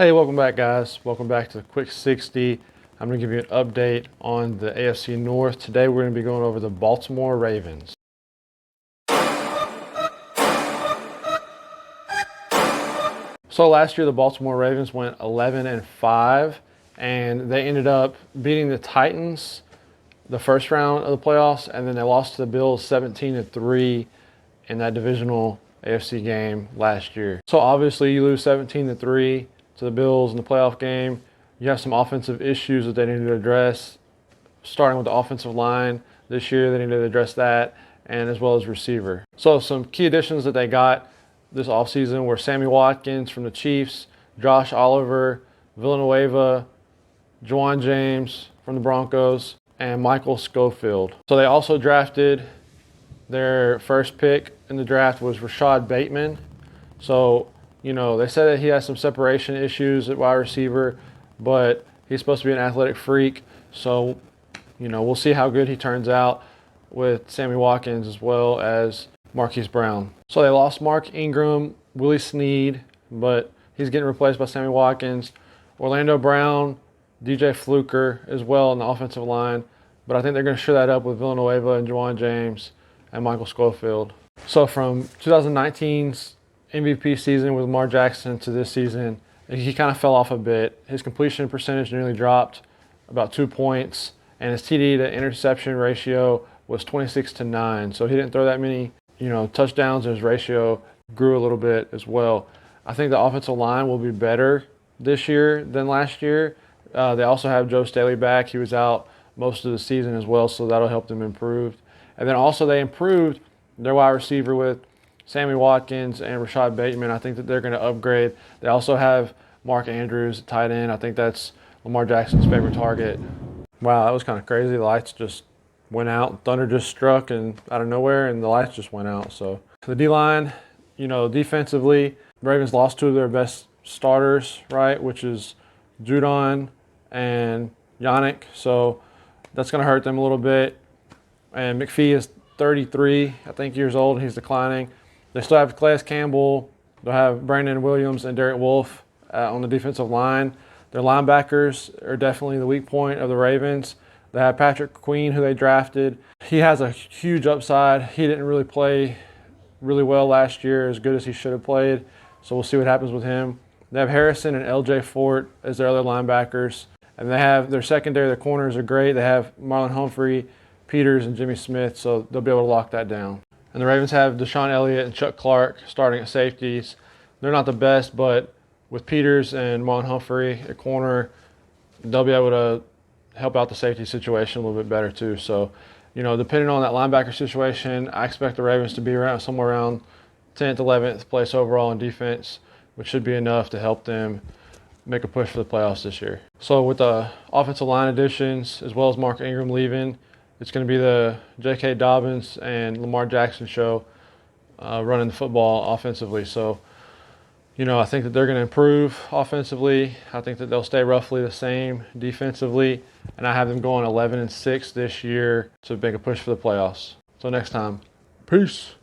Hey, welcome back, guys. Welcome back to the Quick 60. I'm going to give you an update on the AFC North. Today, we're going to be going over the Baltimore Ravens. So last year, the Baltimore Ravens went 11-5, and they ended up beating the Titans the first round of the playoffs, and then they lost to the Bills 17-3 in that divisional AFC game last year. So obviously, you lose 17-3 to the Bills in the playoff game. You have some offensive issues that they need to address, starting with the offensive line this year. They need to address that, and as well as receiver. So some key additions that they got this offseason were Sammy Watkins from the Chiefs, Josh Oliver, Villanueva, Juwan James from the Broncos, and Michael Schofield. So they also drafted, their first pick in the draft was Rashad Bateman. So, you know, they said that he has some separation issues at wide receiver, but he's supposed to be an athletic freak. So, you know, we'll see how good he turns out with Sammy Watkins as well as Marquise Brown. So they lost Mark Ingram, Willie Snead, but he's getting replaced by Sammy Watkins. Orlando Brown, DJ Fluker as well on the offensive line. But I think they're going to shore that up with Villanueva and Juwan James and Michael Schofield. So from 2019's MVP season with Lamar Jackson to this season, he kind of fell off a bit. His completion percentage nearly dropped about 2 points, and his TD to interception ratio was 26-9. So he didn't throw that many, touchdowns, and his ratio grew a little bit as well. I think the offensive line will be better this year than last year. They also have Joe Staley back. He was out most of the season as well, so that'll help them improve. And then also they improved their wide receiver with Sammy Watkins and Rashad Bateman. I think that they're going to upgrade. They also have Mark Andrews at tight end. I think that's Lamar Jackson's favorite target. Wow, that was kind of crazy. The lights just went out. Thunder just struck and out of nowhere, and the lights just went out. So the D-line, defensively, the Ravens lost two of their best starters, right, which is Judon and Yannick. So that's going to hurt them a little bit. And McPhee is 33, I think, years old, and he's declining. They still have Calais Campbell. They'll have Brandon Williams and Derek Wolfe on the defensive line. Their linebackers are definitely the weak point of the Ravens. They have Patrick Queen, who they drafted. He has a huge upside. He didn't really play really well last year, as good as he should have played. So we'll see what happens with him. They have Harrison and LJ Fort as their other linebackers. And they have their secondary, their corners are great. They have Marlon Humphrey, Peters, and Jimmy Smith, so they'll be able to lock that down. And the Ravens have Deshaun Elliott and Chuck Clark starting at safeties. They're not the best, but with Peters and Marlon Humphrey at corner, they'll be able to help out the safety situation a little bit better too. So, depending on that linebacker situation, I expect the Ravens to be somewhere around 10th, 11th place overall in defense, which should be enough to help them make a push for the playoffs this year. So with the offensive line additions, as well as Mark Ingram leaving, it's going to be the J.K. Dobbins and Lamar Jackson show running the football offensively. So, I think that they're going to improve offensively. I think that they'll stay roughly the same defensively. And I have them going 11-6 this year to make a push for the playoffs. So next time, peace.